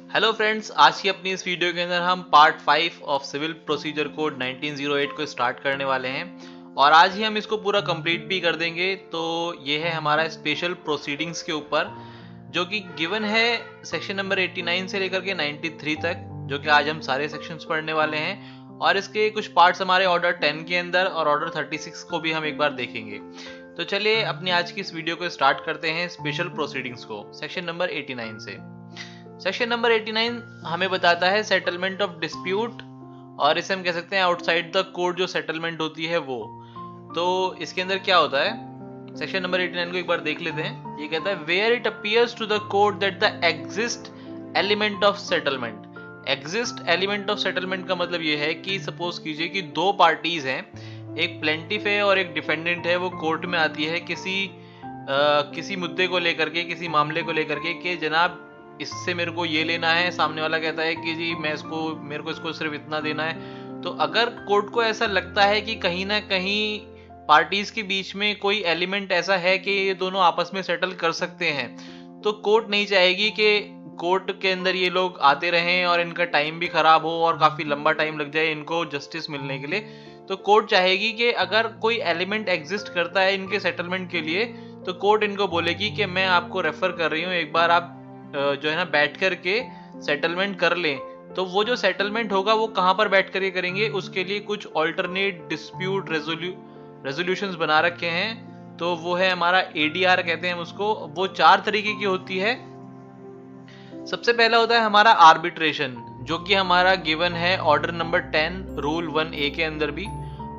Hello friends, आज की अपनी इस वीडियो के अंदर हम part 5 of civil procedure code 1908 को स्टार्ट करने वाले हैं और आज ही हम इसको पूरा कंप्लीट भी कर देंगे। तो ये है हमारा स्पेशल प्रोसीडिंग्स के ऊपर, जो कि गिवन है सेक्शन नंबर 89 से लेकर के 93 तक, जो कि आज हम सारे सेक्शंस पढ़ने वाले हैं और इसके कुछ पार्ट्स हमारे ऑर्डर 10 के अंदर और ऑर्डर 36 को भी हम एक बार देखेंगे। तो चलिए अपनी आज की इस वीडियो को स्टार्ट करते हैं स्पेशल प्रोसीडिंग्स को सेक्शन नंबर 89 से। सेक्शन नंबर 89 हमें बताता है सेटलमेंट ऑफ डिस्प्यूट, और इसे हम कह सकते हैं आउटसाइड द कोर्ट जो सेटलमेंट होती है वो। तो इसके अंदर क्या होता है, सेक्शन नंबर 89 को एक बार देख लेते हैं। ये कहता है where it appears to the court that the exist element of settlement. Exist element of settlement का मतलब ये है कि सपोज कीजिए कि दो पार्टीज हैं, एक प्लेंटिफ है और एक डिफेंडेंट है। वो कोर्ट में आती है किसी मुद्दे को लेकर के, किसी मामले को लेकर के कि जनाब इससे मेरे को ये लेना है। सामने वाला कहता है कि जी मेरे को इसको सिर्फ इतना देना है। तो अगर कोर्ट को ऐसा लगता है कि कहीं ना कहीं पार्टीज के बीच में कोई एलिमेंट ऐसा है कि ये दोनों आपस में सेटल कर सकते हैं, तो कोर्ट नहीं चाहेगी कि कोर्ट के अंदर ये लोग आते रहें और इनका टाइम भी खराब हो और काफी लंबा टाइम लग जाए इनको जस्टिस मिलने के लिए। तो कोर्ट चाहेगी कि अगर कोई एलिमेंट एग्जिस्ट करता है इनके सेटलमेंट के लिए, तो कोर्ट इनको बोलेगी कि मैं आपको रेफर कर रही हूँ, एक बार आप जो है ना बैठ करके सेटलमेंट कर लें। तो वो जो सेटलमेंट होगा वो कहां पर बैठ करके करेंगे, उसके लिए कुछ ऑल्टरनेट डिस्प्यूट रेजोल्यूशंस बना रखे हैं। तो वो है हमारा एडीआर कहते हैं उसको। वो 4 तरीके की होती है। सबसे पहला होता है हमारा आर्बिट्रेशन, जो कि हमारा गिवन है ऑर्डर नंबर 10 रूल 1A के अंदर भी।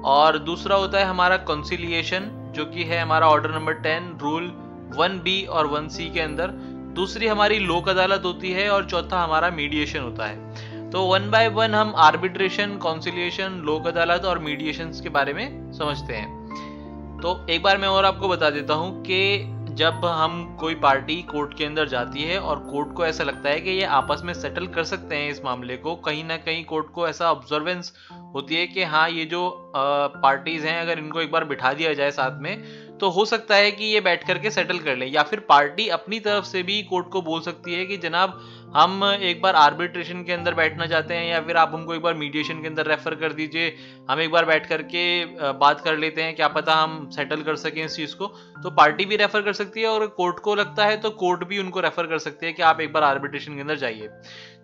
और दूसरा होता है हमारा कंसिलिएशन, जो कि है हमारा ऑर्डर नंबर 10 रूल 1B और 1C के अंदर। दूसरी हमारी लोक अदालत होती है और चौथा हमारा मीडिएशन होता है। तो 1 बाय 1 हम आर्बिट्रेशन, कॉन्सिलिएशन, लोक अदालत और मीडिएशन के बारे में समझते हैं। तो एक बार मैं और आपको बता देता हूं कि जब हम कोई पार्टी कोर्ट के अंदर जाती है और कोर्ट को ऐसा लगता है कि ये आपस में सेटल कर सकते हैं इस मामले को, कहीं ना कहीं कोर्ट को ऐसा ऑब्जर्वेंस होती है कि हाँ ये जो पार्टीज हैं अगर इनको एक बार बिठा दिया जाए साथ में, तो हो सकता है कि ये बैठ करके सेटल कर लें। या फिर पार्टी अपनी तरफ से भी कोर्ट को बोल सकती है कि जनाब हम एक बार आर्बिट्रेशन के अंदर बैठना चाहते हैं, या फिर आप हमको एक बार मीडिएशन के अंदर रेफर कर दीजिए, हम एक बार बैठ करके बात कर लेते हैं, क्या पता हम सेटल कर सकें इस चीज को। तो पार्टी भी रेफर कर सकती है और कोर्ट को लगता है तो कोर्ट भी उनको रेफर कर सकती है कि आप एक बार आर्बिट्रेशन के अंदर जाइए।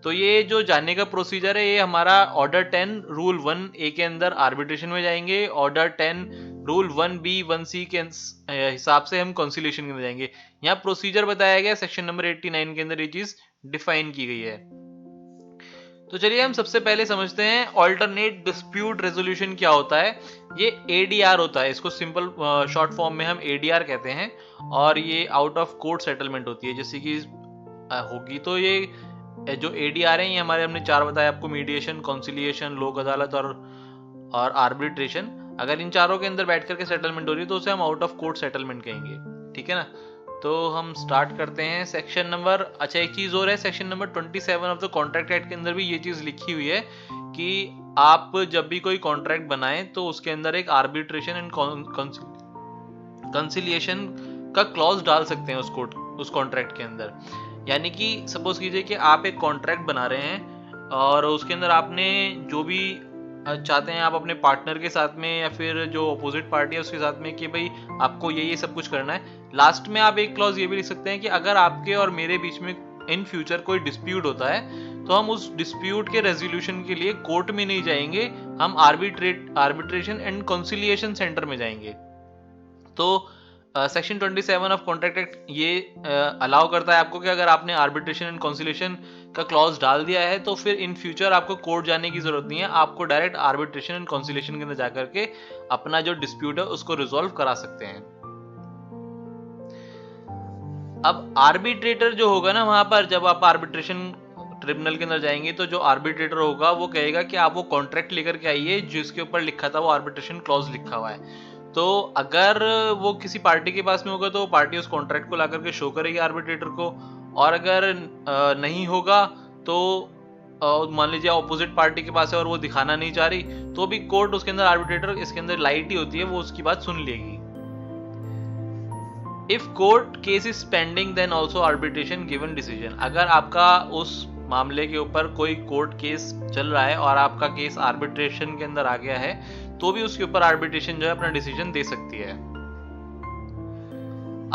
तो ये जो जाने का प्रोसीजर है, ये हमारा ऑर्डर 10 रूल 1A के अंदर आर्बिट्रेशन में जाएंगे, ऑर्डर 10 रूल 1B 1C के हिसाब से हम कंसिलिएशन के अंदर जाएंगे। यहाँ प्रोसीजर बताया गया सेक्शन नंबर 89 के अंदर, ये चीज डिफाइन की गई है। तो चलिए हम सबसे पहले समझते हैं ऑल्टरनेट डिस्प्यूट रेजोल्यूशन क्या होता है। ये एडीआर होता है, इसको सिंपल शॉर्ट फॉर्म में हम एडीआर कहते हैं। और ये आउट ऑफ कोर्ट सेटलमेंट होती है जैसे कि होगी। तो ये जो एडीआर है ये हमारे हमने 4 बताया आपको, मीडिएशन, कॉन्सिलिएशन, लोक अदालत और आर्बिट्रेशन। अगर इन चारों के अंदर बैठ करके सेटलमेंट हो रही है तो उसे हम आउट ऑफ कोर्ट सेटलमेंट कहेंगे, ठीक है ना। तो हम स्टार्ट करते हैं सेक्शन नंबर, अच्छा एक चीज और है, section number 27 of the contract act के अंदर भी ये चीज लिखी हुई है कि आप जब भी कोई कॉन्ट्रैक्ट बनाएं तो उसके अंदर एक आर्बिट्रेशन एंड कंसिलिएशन का क्लॉज डाल सकते हैं उस कॉन्ट्रैक्ट के अंदर। यानी कि सपोज कीजिए कि आप एक कॉन्ट्रैक्ट बना रहे हैं और उसके अंदर आपने जो भी चाहते हैं आप अपने पार्टनर के साथ में या फिर जो अपोजिट पार्टी है उसके साथ में कि भाई आपको ये सब कुछ करना है। लास्ट में आप एक क्लॉज ये भी लिख सकते हैं कि अगर आपके और मेरे बीच में इन फ्यूचर कोई डिस्प्यूट होता है तो हम उस डिस्प्यूट के रेजोल्यूशन के लिए कोर्ट में नहीं जाएंगे, हम आर्बिट्रेशन एंड कंसिलिएशन सेंटर में जाएंगे। तो सेक्शन 27 ऑफ कॉन्ट्रैक्ट एक्ट ये अलाउ करता है आपको कि अगर आपने आर्बिट्रेशन एंड कंसिलिएशन का क्लॉज डाल दिया है तो फिर इन फ्यूचर आपको कोर्ट जाने की जरूरत नहीं है, आपको डायरेक्ट आर्बिट्रेशन एंड कंसिलिएशन के अंदर जाकर के अपना जो डिस्प्यूट है उसको रिजॉल्व करा सकते हैं। अब आर्बिट्रेटर जो होगा ना, वहां पर जब आप आर्बिट्रेशन ट्रिब्यूनल के अंदर जाएंगे तो जो आर्बिट्रेटर होगा वो कहेगा कि आप वो कॉन्ट्रैक्ट लेकर के आइए जिसके ऊपर लिखा था वो आर्बिट्रेशन क्लॉज लिखा हुआ है। तो अगर वो किसी पार्टी के पास में होगा तो पार्टी उस कॉन्ट्रैक्ट को ला करके शो करेगी आर्बिट्रेटर को, और अगर नहीं होगा तो मान लीजिए ऑपोजिट पार्टी के पास है और वो दिखाना नहीं चाह रही, तो भी कोर्ट उसके अंदर आर्बिट्रेटर इसके अंदर लाइट ही होती है, वो उसकी बात सुन लेगी। If court case is pending then also arbitration given decision. अगर आपका उस मामले के ऊपर कोई कोर्ट केस चल रहा है और आपका केस आर्बिट्रेशन के अंदर आ गया है, तो भी उसके ऊपर आर्बिट्रेशन जो है अपना डिसीजन दे सकती है।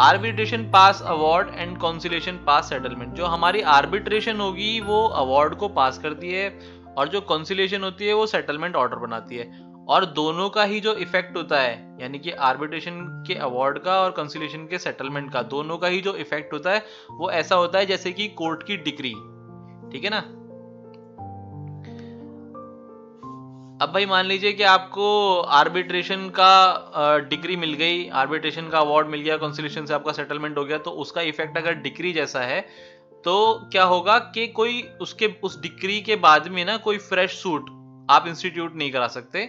Arbitration pass award and conciliation pass settlement. जो हमारी आर्बिट्रेशन होगी वो अवार्ड को पास करती है और जो कॉन्सिलेशन होती है वो सेटलमेंट ऑर्डर बनाती है, और दोनों का ही जो इफेक्ट होता है, यानी कि आर्बिट्रेशन के अवार्ड का और कंसिलेशन के सेटलमेंट का, दोनों का ही जो इफेक्ट होता है वो ऐसा होता है जैसे कि कोर्ट की डिक्री। ठीक है ना। अब भाई मान लीजिए कि आपको आर्बिट्रेशन का डिग्री मिल गई, आर्बिट्रेशन का अवार्ड मिल गया, कंसिलेशन से आपका सेटलमेंट हो गया, तो उसका इफेक्ट अगर डिग्री जैसा है तो क्या होगा कि कोई उस डिग्री के बाद में ना कोई फ्रेश सूट आप इंस्टीट्यूट नहीं करा सकते।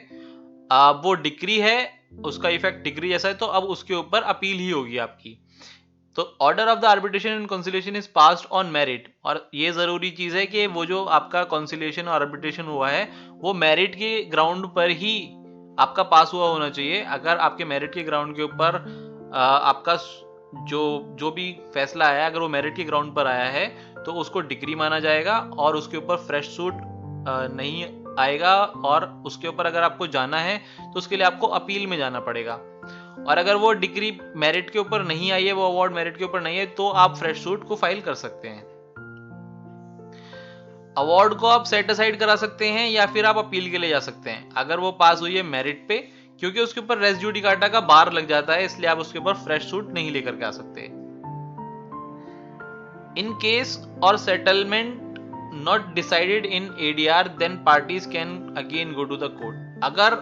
वो डिग्री है, उसका इफेक्ट डिग्री जैसा है, तो अब उसके ऊपर अपील ही होगी आपकी। तो order of the arbitration and conciliation is passed on merit, और ये जरूरी चीज है कि वो जो आपका कंसिलेशन और आर्बिट्रेशन हुआ है वो मेरिट के ग्राउंड पर ही आपका पास हुआ होना चाहिए। अगर आपके मेरिट के ग्राउंड के ऊपर आपका जो भी फैसला आया, अगर वो मेरिट के ग्राउंड पर आया है तो उसको डिग्री माना जाएगा और उसके ऊपर फ्रेश सूट नहीं आएगा, और उसके ऊपर अगर आपको जाना है तो उसके लिए आपको अपील में जाना पड़ेगा। और अगर वो डिग्री मेरिट के ऊपर नहीं आई है, वो अवार्ड मेरिट के ऊपर नहीं है, तो आप फ्रेश सूट को फाइल कर सकते हैं। अवार्ड को आप सेट असाइड करा सकते हैं या फिर आप अपील के लिए जा सकते हैं। अगर वो पास हुई है मेरिट पे, क्योंकि उसके ऊपर रेस जुडिकाटा का बार लग जाता है, इसलिए आप उसके ऊपर फ्रेश सूट नहीं लेकर के आ सकते। इन केस और settlement not decided in ADR, then parties can again go to the court. अगर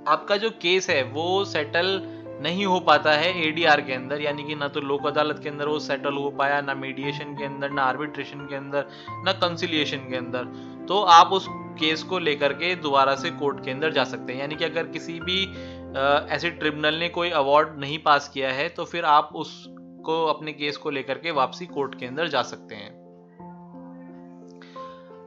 आपका जो केस है वो सेटल नहीं हो पाता है ADR के अंदर, यानी कि ना तो लोक अदालत के अंदर वो सेटल हो पाया, ना मीडिएशन के अंदर, ना आर्बिट्रेशन के अंदर, ना कंसिलिएशन के अंदर, तो आप उस केस को लेकर के दोबारा से कोर्ट के अंदर जा सकते हैं। यानी कि अगर किसी भी ऐसे ट्रिब्यूनल ने कोई अवार्ड नहीं पास किया है तो फिर आप उसको अपने केस को लेकर के वापसी कोर्ट के अंदर जा सकते हैं।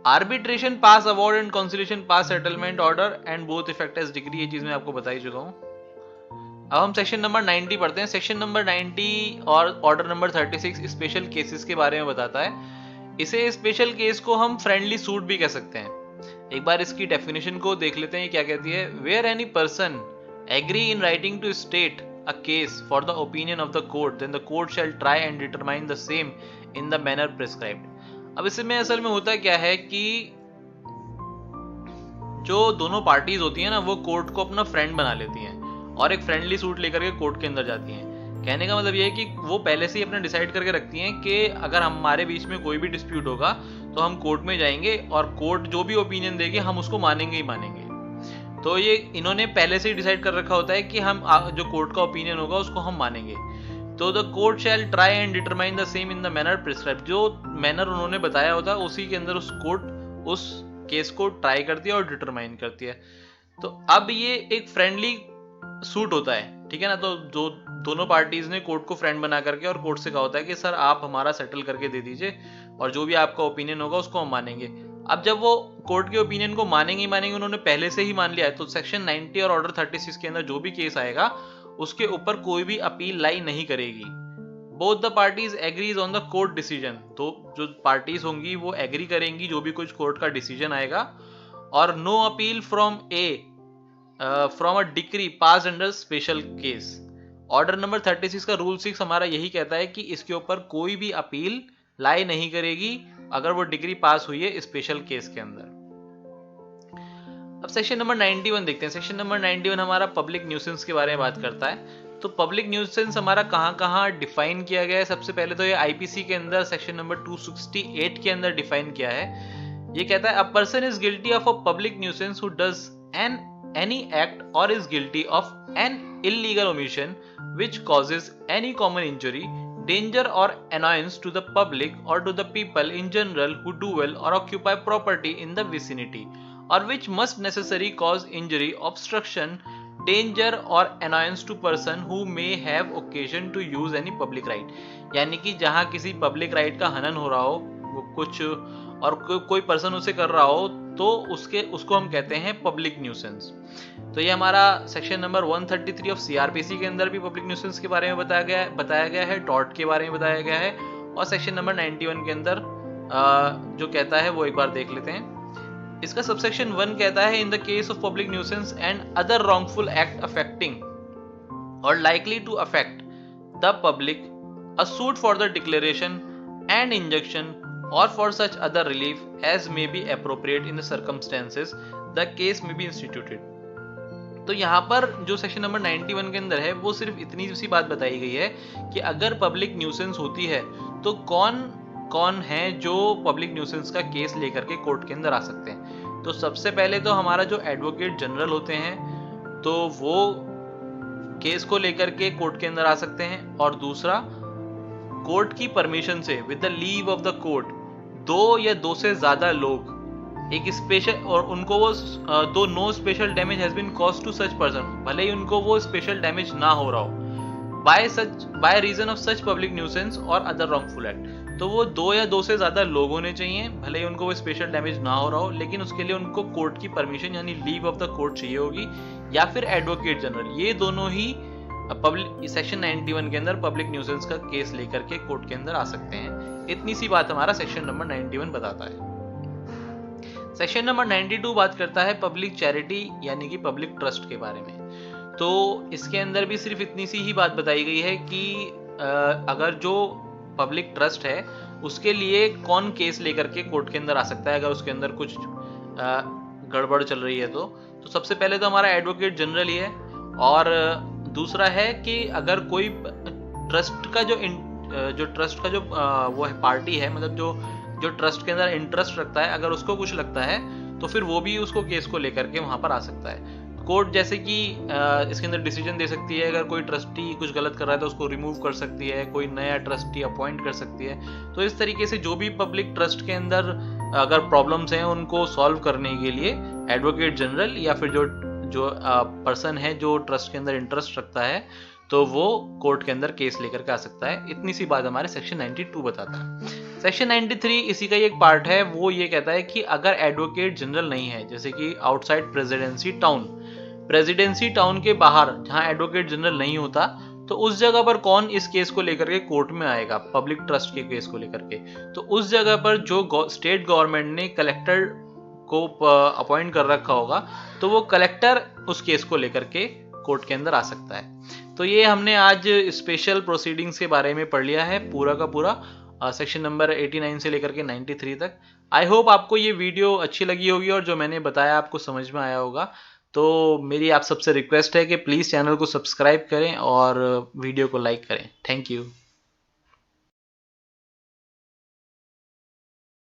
Arbitration pass award and conciliation pass settlement order and both effect as decree, ये चीज मैं आपको बता ही चुका हूं। अब हम सेक्शन नंबर 90 पढ़ते हैं। सेक्शन नंबर 90 और ऑर्डर नंबर 36 स्पेशल केसेस के बारे में बताता है। इसे स्पेशल केस को हम फ्रेंडली सूट भी कह सकते हैं। एक बार इसकी डेफिनेशन को देख लेते हैं क्या कहती है। Where any person agree in writing to state a case for the opinion of the court, then the court shall try and determine the same in the manner prescribed. अब इसमें असल में होता क्या है कि जो दोनों पार्टीज होती है ना, वो कोर्ट को अपना फ्रेंड बना लेती हैं और एक फ्रेंडली सूट लेकर के कोर्ट के अंदर जाती हैं। कहने का मतलब ये है कि वो पहले से ही अपना डिसाइड करके रखती हैं कि अगर हमारे बीच में कोई भी डिस्प्यूट होगा तो हम कोर्ट में जाएंगे और कोर्ट जो भी ओपिनियन देगी हम उसको मानेंगे ही मानेंगे। तो ये इन्होंने पहले से ही डिसाइड कर रखा होता है कि हम जो कोर्ट का ओपिनियन होगा उसको हम मानेंगे। तो the court shall try and determine the same in the manner prescribed, जो मैनर उन्होंने बताया होता है उसी के अंदर उस कोर्ट उस केस को ट्राई करती है और डिटरमाइन करती है। तो अब ये एक फ्रेंडली सूट होता है, ठीक है ना। तो जो दोनों पार्टीज ने कोर्ट को फ्रेंड बना करके और कोर्ट से कहा होता है कि सर आप हमारा सेटल करके दे दीजिए और जो भी आपका ओपिनियन होगा उसको हम मानेंगे। अब जब वो कोर्ट के ओपिनियन को मानेंगे ही मानेंगे, उन्होंने पहले से ही मान लिया है, तो सेक्शन 90 और ऑर्डर 36 के अंदर जो भी केस आएगा उसके ऊपर कोई भी अपील लाई नहीं करेगी। Both the parties agrees on the court decision, तो जो पार्टीज होंगी वो एग्री करेंगी जो भी कुछ कोर्ट का डिसीजन आएगा। और no appeal from a decree pass under special case. Order number 36 का रूल 6 हमारा यही कहता है कि इसके ऊपर कोई भी अपील लाई नहीं करेगी अगर वो डिग्री पास हुई है स्पेशल केस के अंदर। अब सेक्शन नंबर 91 देखते हैं। सेक्शन नंबर 91 हमारा पब्लिक न्यूसेंस के बारे में बात करता है। तो पब्लिक न्यूसेंस हमारा कहाँ डिफाइन किया गया है। सबसे पहले तो ये आईपीसी के अंदर सेक्शन नंबर 268 के अंदर डिफाइन किया है। ये कहता है a person is guilty of a public nuisance who does any act or is guilty of an illegal omission which causes any common injury, danger or annoyance to the public or to the people in general who dwell or occupy property in the vicinity, or which must necessarily cause injury, obstruction, danger or annoyance to person who may have occasion to use any public right। यानी कि जहां किसी public right का हनन हो रहा हो वो कुछ और कोई पर्सन उसे कर रहा हो तो उसको हम कहते हैं पब्लिक न्यूसेंस। तो ये हमारा सेक्शन नंबर 133 ऑफ सीआरपीसी के अंदर भी पब्लिक न्यूसेंस के बारे में बताया गया है, टॉर्ट के बारे में बताया गया है, और सेक्शन नंबर 91 के अंदर जो कहता है वो एक बार देख लेते हैं। इसका सबसेक्शन 1 कहता है in the case of public nuisance and other wrongful act affecting और likely to affect the public, a suit for the declaration and injunction or for such other relief as may be appropriate in the circumstances, the case may be instituted। तो यहाँ पर जो section number 91 के अंदर है वो सिर्फ इतनी सी बात बताई गई है कि अगर पब्लिक न्यूसेंस होती है तो कौन कौन है जो पब्लिक न्यूसेंस का केस लेकर के कोर्ट के अंदर आ सकते हैं। तो सबसे पहले तो हमारा जो एडवोकेट जनरल होते हैं तो वो केस को लेकर के कोर्ट के अंदर आ सकते हैं, और दूसरा कोर्ट की परमिशन से with the leave of the court 2 या 2 से ज्यादा लोग एक स्पेशल, और उनको वो दो no special damage has been caused to such person, भले ही उनको वो स्पेशल डैमेज ना हो रहा हो, by reason of such public nuisance और अदर रॉन्गफुल एक्ट। तो वो 2 या 2 से ज्यादा लोग होने चाहिए, भले ही उनको वो स्पेशल डैमेज ना हो रहा हो, लेकिन उसके लिए उनको कोर्ट की परमिशन यानी लीव ऑफ द कोर्ट चाहिए होगी, या फिर एडवोकेट जनरल। ये दोनों ही पब्लिक सेक्शन 91 के अंदर पब्लिक न्यूसेंस का केस लेकर के कोर्ट के अंदर आ सकते हैं। इतनी सी बात हमारा सेक्शन नंबर 91 बताता है। सेक्शन नंबर 92 बात करता है पब्लिक चैरिटी यानी कि पब्लिक ट्रस्ट के बारे में। तो इसके अंदर भी सिर्फ इतनी सी ही बात बताई गई है कि अगर जो पब्लिक ट्रस्ट है उसके लिए कौन केस लेकर के कोर्ट के अंदर आ सकता है अगर उसके अंदर कुछ गड़बड़ चल रही है। तो सबसे पहले तो हमारा एडवोकेट जनरल ही है, और दूसरा है कि अगर कोई ट्रस्ट का जो ट्रस्ट का जो वो है पार्टी है, मतलब जो ट्रस्ट के अंदर इंटरेस्ट रखता है, अगर उसको कुछ लगता है तो फिर वो भी उसको केस को लेकर के वहां पर आ सकता है। कोर्ट जैसे कि इसके अंदर डिसीजन दे सकती है, अगर कोई ट्रस्टी कुछ गलत कर रहा है तो उसको रिमूव कर सकती है, कोई नया ट्रस्टी अपॉइंट कर सकती है। तो इस तरीके से जो भी पब्लिक ट्रस्ट के अंदर अगर प्रॉब्लम्स हैं उनको सॉल्व करने के लिए एडवोकेट जनरल या फिर जो पर्सन है जो ट्रस्ट के अंदर इंटरेस्ट रखता है तो वो कोर्ट के अंदर केस लेकर के आ सकता है। इतनी सी बात हमारे सेक्शन 92 बताता है। सेक्शन 93 इसी का ही एक पार्ट है, वो ये कहता है कि अगर एडवोकेट जनरल नहीं है, जैसे कि आउटसाइड प्रेसिडेंसी टाउन के बाहर जहां एडवोकेट जनरल नहीं होता, तो उस जगह पर कौन इस केस को लेकर के कोर्ट में आएगा, पब्लिक ट्रस्ट के केस को लेकर के। तो उस जगह पर जो स्टेट गवर्नमेंट ने कलेक्टर को अपॉइंट कर रखा होगा तो वो कलेक्टर उस केस को लेकर के कोर्ट के अंदर आ सकता है। तो ये हमने आज स्पेशल प्रोसीडिंग्स के बारे में पढ़ लिया है पूरा का पूरा, सेक्शन नंबर 89 से लेकर के 93 तक। आई होप आपको ये वीडियो अच्छी लगी होगी और जो मैंने बताया आपको समझ में आया होगा। तो मेरी आप सबसे रिक्वेस्ट है कि प्लीज़ चैनल को सब्सक्राइब करें और वीडियो को लाइक करें। Thank you.